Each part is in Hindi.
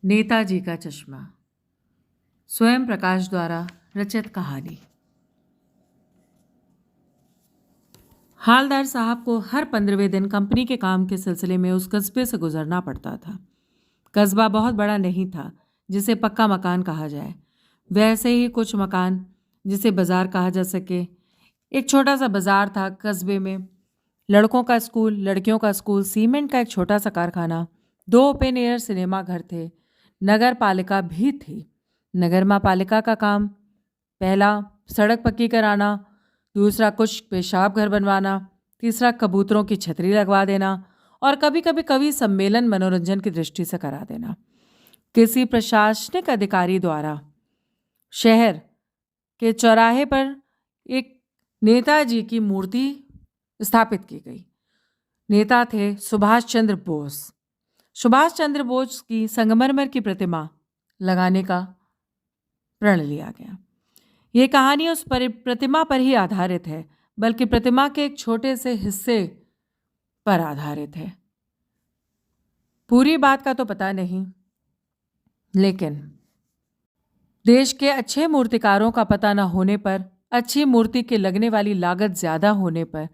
नेताजी का चश्मा। स्वयं प्रकाश द्वारा रचित कहानी। हालदार साहब को हर 15वें दिन कंपनी के काम के सिलसिले में उस कस्बे से गुजरना पड़ता था। कस्बा बहुत बड़ा नहीं था जिसे पक्का मकान कहा जाए, वैसे ही कुछ मकान जिसे बाजार कहा जा सके। एक छोटा सा बाजार था कस्बे में। लड़कों का स्कूल, लड़कियों का स्कूल, सीमेंट का एक छोटा सा कारखाना, 2 ओपन एयर सिनेमा घर थे, नगर पालिका भी थी। नगर पालिका का काम, पहला सड़क पक्की कराना, दूसरा कुछ पेशाब घर बनवाना, तीसरा कबूतरों की छतरी लगवा देना और कभी कभी कवि सम्मेलन मनोरंजन की दृष्टि से करा देना। किसी प्रशासनिक अधिकारी द्वारा शहर के चौराहे पर एक नेताजी की मूर्ति स्थापित की गई। नेता थे सुभाष चंद्र बोस। सुभाष चंद्र बोस की संगमरमर की प्रतिमा लगाने का प्रण लिया गया। ये कहानी उस प्रतिमा पर ही आधारित है, बल्कि प्रतिमा के एक छोटे से हिस्से पर आधारित है। पूरी बात का तो पता नहीं, लेकिन देश के अच्छे मूर्तिकारों का पता न होने पर, अच्छी मूर्ति के लगने वाली लागत ज्यादा होने पर,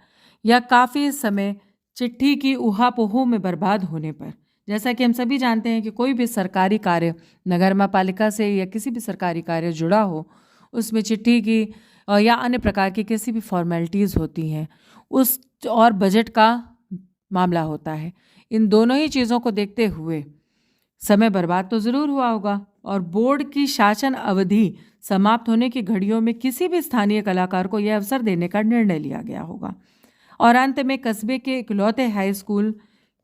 या काफी समय चिट्ठी की उहापोह में बर्बाद होने पर, जैसा कि हम सभी जानते हैं कि कोई भी सरकारी कार्य नगर पालिका से या किसी भी सरकारी कार्य जुड़ा हो, उसमें चिट्ठी की या अन्य प्रकार की किसी भी फॉर्मेलिटीज़ होती हैं, उस और बजट का मामला होता है। इन दोनों ही चीज़ों को देखते हुए समय बर्बाद तो ज़रूर हुआ होगा और बोर्ड की शासन अवधि समाप्त होने की घड़ियों में किसी भी स्थानीय कलाकार को यह अवसर देने का निर्णय लिया गया होगा। और अंत में कस्बे के इकलौते हाई स्कूल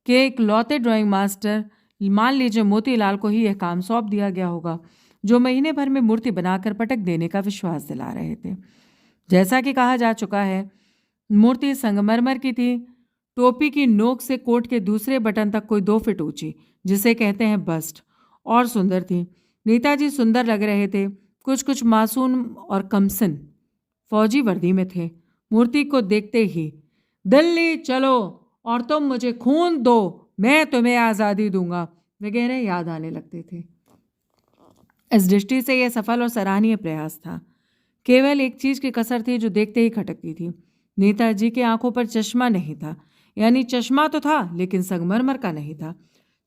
के इकलौते ड्राइंग मास्टर, मान लीजिए मोतीलाल को ही यह काम सौंप दिया गया होगा, जो महीने भर में मूर्ति बनाकर पटक देने का विश्वास दिला रहे थे। जैसा कि कहा जा चुका है, मूर्ति संगमरमर की थी, टोपी की नोक से कोट के दूसरे बटन तक कोई 2 फीट ऊंची, जिसे कहते हैं बस्ट, और सुंदर थी। नेताजी सुंदर लग रहे थे, कुछ मासूम और कमसिन फौजी वर्दी में थे। मूर्ति को देखते ही दिल्ली चलो और तुम मुझे खून दो, मैं तुम्हें आज़ादी दूंगा वगैरह याद आने लगते थे। इस दृष्टि से यह सफल और सराहनीय प्रयास था। केवल एक चीज की कसर थी जो देखते ही खटकती थी। नेताजी के आंखों पर चश्मा नहीं था, यानी चश्मा तो था लेकिन संगमरमर का नहीं था।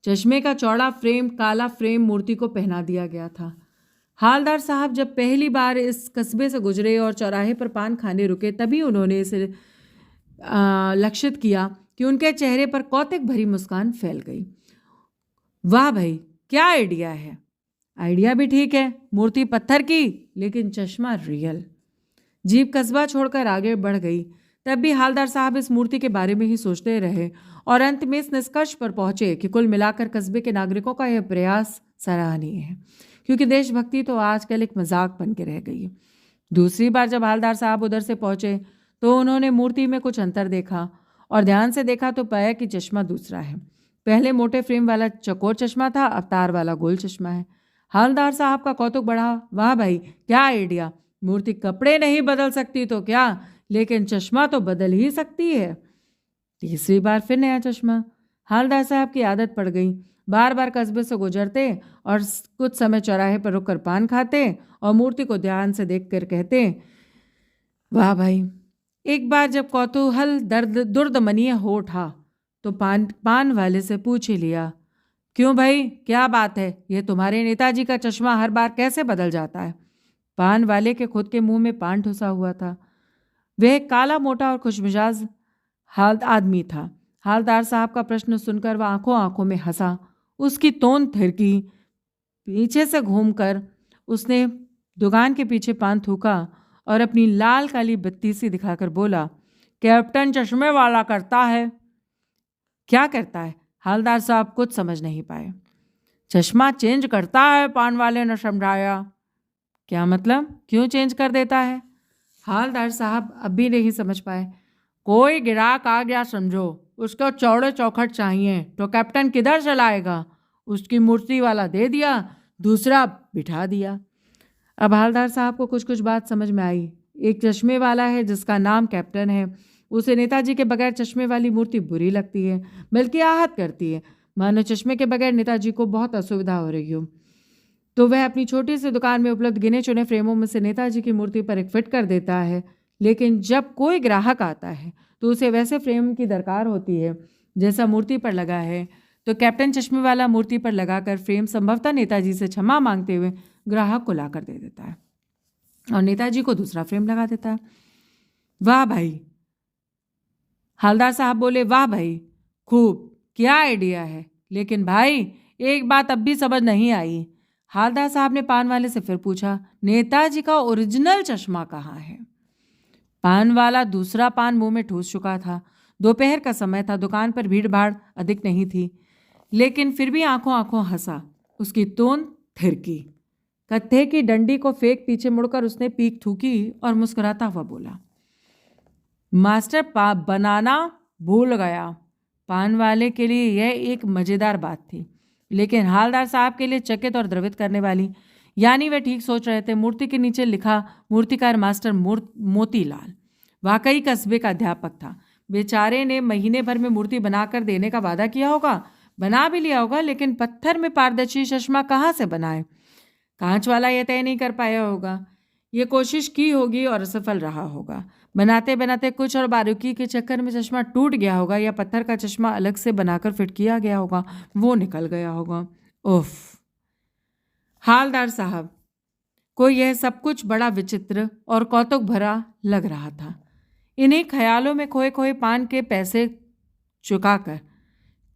चश्मे का चौड़ा फ्रेम, काला फ्रेम मूर्ति को पहना दिया गया था। हालदार साहब जब पहली बार इस कस्बे से गुजरे और चौराहे पर पान खाने रुके, तभी उन्होंने इसे लक्षित किया कि उनके चेहरे पर कौतुक भरी मुस्कान फैल गई। वाह भाई, क्या आइडिया है! आइडिया भी ठीक है, मूर्ति पत्थर की लेकिन चश्मा रियल। जीप कस्बा छोड़कर आगे बढ़ गई। तब भी हालदार साहब इस मूर्ति के बारे में ही सोचते रहे और अंत में इस निष्कर्ष पर पहुंचे कि कुल मिलाकर कस्बे के नागरिकों का यह प्रयास सराहनीय है, क्योंकि देशभक्ति तो आजकल एक मजाक बन के रह गई है। दूसरी बार जब हालदार साहब उधर से पहुंचे तो उन्होंने मूर्ति में कुछ अंतर देखा और ध्यान से देखा तो पाया कि चश्मा दूसरा है। पहले मोटे फ्रेम वाला चकोर चश्मा था, अब तार वाला गोल चश्मा है। हालदार साहब का कौतुक बढ़ा। वाह भाई, क्या आइडिया! मूर्ति कपड़े नहीं बदल सकती तो क्या, लेकिन चश्मा तो बदल ही सकती है। तीसरी बार फिर नया चश्मा। हालदार साहब की आदत पड़ गई, बार बार कस्बे से गुजरते और कुछ समय चौराहे पर रुककर पान खाते और मूर्ति को ध्यान से देखकर कहते, वाह भाई। एक बार जब कौतूहल दुर्दमनीय हो उठा तो पान वाले से पूछ ही लिया, क्यों भाई, क्या बात है, ये तुम्हारे नेताजी का चश्मा हर बार कैसे बदल जाता है? पान वाले के खुद के मुंह में पान ठुसा हुआ था। वह काला, मोटा और खुशमिजाज आदमी था। हालदार साहब का प्रश्न सुनकर वह आंखों आंखों में हंसा। उसकी तोन थिरकी। पीछे से घूमकर उसने दुकान के पीछे पान थूका और अपनी लाल काली बत्ती सी दिखाकर बोला, कैप्टन चश्मे वाला करता है। क्या करता है? हालदार साहब कुछ समझ नहीं पाए। चश्मा चेंज करता है, पान वाले ने समझाया। क्या मतलब? क्यों चेंज कर देता है? हालदार साहब अब भी नहीं समझ पाए। कोई गिराक आ गया समझो, उसको चौड़े चौखट चाहिए तो कैप्टन किधर चलाएगा? उसकी मूर्ति वाला दे दिया, दूसरा बिठा दिया। अब हालदार साहब को कुछ बात समझ में आई। एक चश्मे वाला है जिसका नाम कैप्टन है, उसे नेताजी के बगैर चश्मे वाली मूर्ति बुरी लगती है, बल्कि आहत करती है। मानो चश्मे के बगैर नेताजी को बहुत असुविधा हो रही हो। तो वह अपनी छोटी सी दुकान में उपलब्ध गिने चुने फ्रेमों में से नेताजी की मूर्ति पर एक फिट कर देता है। लेकिन जब कोई ग्राहक आता है तो उसे वैसे फ्रेम की दरकार होती है जैसा मूर्ति पर लगा है। तो कैप्टन चश्मे वाला मूर्ति पर लगाकर फ्रेम संभवतः नेताजी से क्षमा मांगते हुए ग्राहक को लाकर दे देता है और नेताजी को दूसरा फ्रेम लगा देता है। वाह भाई, हालदार साहब बोले, वाह भाई, खूब, क्या आइडिया है। लेकिन भाई एक बात अब भी समझ नहीं आई। हालदार साहब ने पान वाले से फिर पूछा, नेताजी का ओरिजिनल चश्मा कहाँ है? पान वाला दूसरा पान मुंह में ठूस चुका था। दोपहर का समय था, दुकान पर भीड़ भाड़ अधिक नहीं थी, लेकिन फिर भी आंखों आंखों हंसा। उसकी तोंद थिरकी। कत्थे की डंडी को फेंक पीछे मुड़कर उसने पीक थूकी और मुस्कुराता हुआ बोला, मास्टर बनाना भूल गया। पान वाले के लिए यह एक मजेदार बात थी, लेकिन हालदार साहब के लिए चकित और द्रवित करने वाली। यानी वे ठीक सोच रहे थे। मूर्ति के नीचे लिखा मूर्तिकार मास्टर मोतीलाल वाकई कस्बे का अध्यापक था। बेचारे ने महीने भर में मूर्ति बनाकर देने का वादा किया होगा, बना भी लिया होगा, लेकिन पत्थर में पारदर्शी चश्मा कहाँ से बनाए? कांच वाला यह तय नहीं कर पाया होगा। ये कोशिश की होगी और असफल रहा होगा। बनाते बनाते कुछ और बारीकी के चक्कर में चश्मा टूट गया होगा, या पत्थर का चश्मा अलग से बनाकर फिट किया गया होगा, वो निकल गया होगा। उफ, हालदार साहब को यह सब कुछ बड़ा विचित्र और कौतुक भरा लग रहा था। इन्हीं ख्यालों में खोए खोए पान के पैसे चुकाकर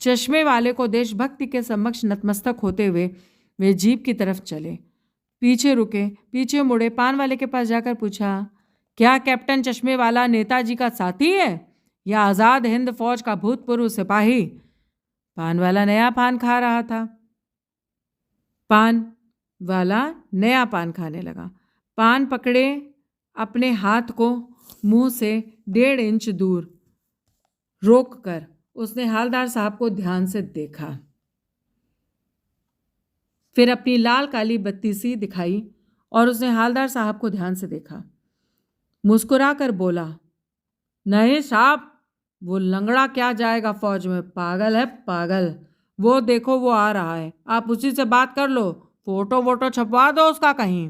चश्मे वाले को देशभक्ति के समक्ष नतमस्तक होते हुए वे जीप की तरफ चले। पीछे रुके, पीछे मुड़े, पान वाले के पास जाकर पूछा, क्या कैप्टन चश्मे वाला नेताजी का साथी है या आज़ाद हिंद फौज का भूतपूर्व सिपाही? पान वाला नया पान खा रहा था। पान वाला नया पान खाने लगा। पान पकड़े अपने हाथ को मुंह से 1.5 इंच दूर रोक कर उसने हालदार साहब को ध्यान से देखा। फिर अपनी लाल काली बत्ती सी दिखाई और उसने हालदार साहब को ध्यान से देखा। मुस्कुरा कर बोला, नहीं साहब, वो लंगड़ा क्या जाएगा फौज में, पागल है पागल। वो देखो वो आ रहा है, आप उसी से बात कर लो, फोटो वोटो छपवा दो उसका कहीं।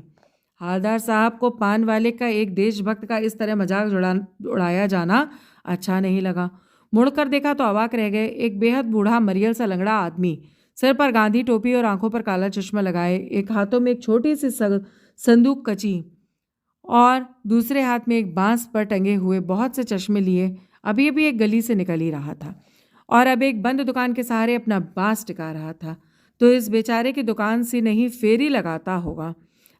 हालदार साहब को पान वाले का एक देशभक्त का इस तरह मजाक उड़ाया जाना अच्छा नहीं लगा। मुड़कर देखा तो अवाक रह गए। एक बेहद बूढ़ा मरियल सा लंगड़ा आदमी, सिर पर गांधी टोपी और आंखों पर काला चश्मा लगाए, एक हाथों में एक छोटी सी संदूक कची और दूसरे हाथ में एक बांस पर टंगे हुए बहुत से चश्मे लिए, अभी अभी एक गली से निकल ही रहा था और अब एक बंद दुकान के सहारे अपना बांस टिका रहा था। तो इस बेचारे की दुकान से नहीं फेरी लगाता होगा।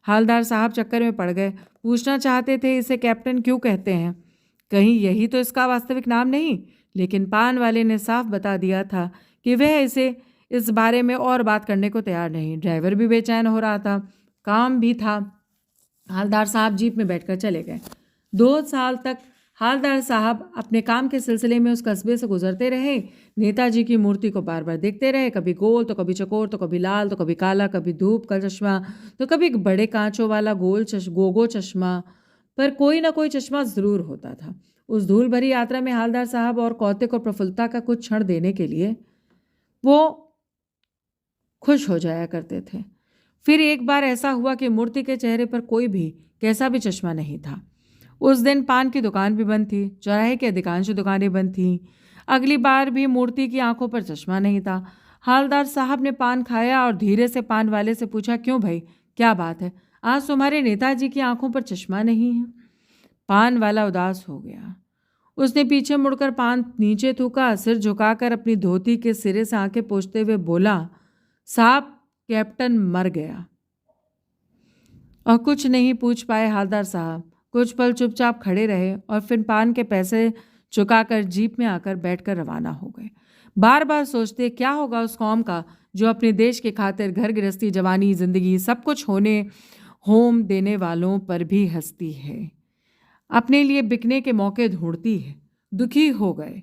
हालदार साहब चक्कर में पड़ गए। पूछना चाहते थे इसे कैप्टन क्यों कहते हैं, कहीं यही तो इसका वास्तविक नाम नहीं। लेकिन पान वाले ने साफ बता दिया था कि वह इसे इस बारे में और बात करने को तैयार नहीं। ड्राइवर भी बेचैन हो रहा था, काम भी था। हालदार साहब जीप में बैठकर चले गए। 2 साल तक हालदार साहब अपने काम के सिलसिले में उस कस्बे से गुजरते रहे। नेताजी की मूर्ति को बार बार देखते रहे, कभी गोल तो कभी चकोर, तो कभी लाल तो कभी काला, कभी धूप का चश्मा तो कभी बड़े कांचों वाला गोगो चश्मा, पर कोई ना कोई चश्मा जरूर होता था। उस धूल भरी यात्रा में हालदार साहब और कौतिक और प्रफुल्लता का कुछ क्षण देने के लिए वो खुश हो जाया करते थे। फिर एक बार ऐसा हुआ कि मूर्ति के चेहरे पर कोई भी कैसा भी चश्मा नहीं था। उस दिन पान की दुकान भी बंद थी, चौराहे की अधिकांश दुकानें बंद थीं। अगली बार भी मूर्ति की आंखों पर चश्मा नहीं था। हालदार साहब ने पान खाया और धीरे से पान वाले से पूछा, क्यों भाई, क्या बात है, आज तुम्हारे नेताजी की आंखों पर चश्मा नहीं है? पान वाला उदास हो गया। उसने पीछे मुड़कर पान नीचे थूका, सिर झुकाकर अपनी धोती के सिरे से आंखें पोंछते हुए बोला, साहब कैप्टन मर गया। और कुछ नहीं पूछ पाए हालदार साहब। कुछ पल चुपचाप खड़े रहे और फिर पान के पैसे चुकाकर जीप में आकर बैठकर रवाना हो गए। बार बार सोचते क्या होगा उस कौम का जो अपने देश के खातिर घर गृहस्थी, जवानी, जिंदगी सब कुछ होम देने वालों पर भी हंसती है, अपने लिए बिकने के मौके ढूंढती है। दुखी हो गए।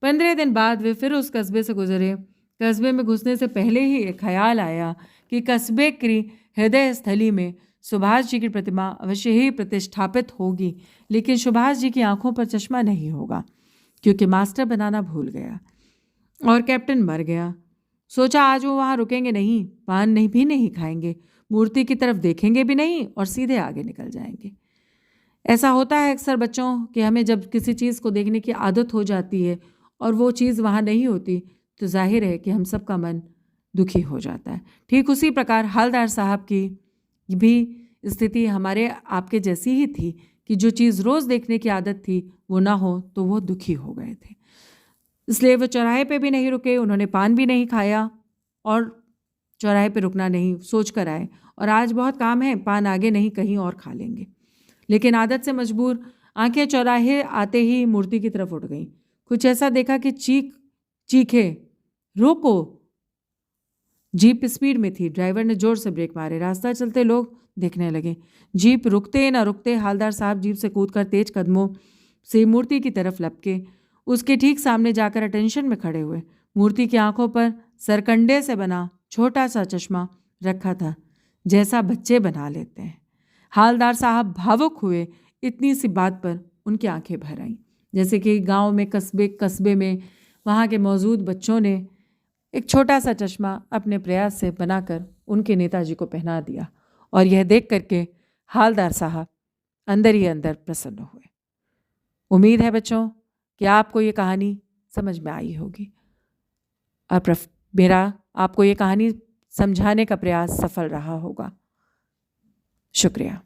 15 दिन बाद वे फिर उस कस्बे से गुजरे। कस्बे में घुसने से पहले ही एक ख्याल आया कि कस्बे की हृदय स्थली में सुभाष जी की प्रतिमा अवश्य ही प्रतिष्ठापित होगी, लेकिन सुभाष जी की आंखों पर चश्मा नहीं होगा, क्योंकि मास्टर बनाना भूल गया और कैप्टन मर गया। सोचा आज वो वहाँ रुकेंगे नहीं, पान नहीं भी नहीं खाएंगे, मूर्ति की तरफ देखेंगे भी नहीं और सीधे आगे निकल जाएंगे। ऐसा होता है अक्सर बच्चों कि हमें जब किसी चीज़ को देखने की आदत हो जाती है और वो चीज़ वहाँ नहीं होती तो जाहिर है कि हम सबका मन दुखी हो जाता है। ठीक उसी प्रकार हवलदार साहब की भी स्थिति हमारे आपके जैसी ही थी कि जो चीज़ रोज़ देखने की आदत थी वो ना हो तो वो दुखी हो गए थे। इसलिए वो चौराहे पे भी नहीं रुके, उन्होंने पान भी नहीं खाया और चौराहे पे रुकना नहीं सोच कर आए। और आज बहुत काम है, पान आगे नहीं कहीं और खा लेंगे। लेकिन आदत से मजबूर आंखें चौराहे आते ही मूर्ति की तरफ उठ गईं। कुछ ऐसा देखा कि चीखे, रोको। जीप स्पीड में थी, ड्राइवर ने जोर से ब्रेक मारे। रास्ता चलते लोग देखने लगे। जीप रुकते न रुकते हवलदार साहब जीप से कूदकर तेज कदमों से मूर्ति की तरफ लपके उसके ठीक सामने जाकर अटेंशन में खड़े हुए। मूर्ति की आंखों पर सरकंडे से बना छोटा सा चश्मा रखा था, जैसा बच्चे बना लेते हैं। हवलदार साहब भावुक हुए। इतनी सी बात पर उनकी आंखें भर आईं, जैसे कि गांव में कस्बे में वहाँ के मौजूद बच्चों ने एक छोटा सा चश्मा अपने प्रयास से बनाकर उनके नेताजी को पहना दिया। और यह देख करके हवलदार साहब अंदर ही अंदर प्रसन्न हुए। उम्मीद है बच्चों कि आपको ये कहानी समझ में आई होगी और मेरा आपको ये कहानी समझाने का प्रयास सफल रहा होगा। शुक्रिया।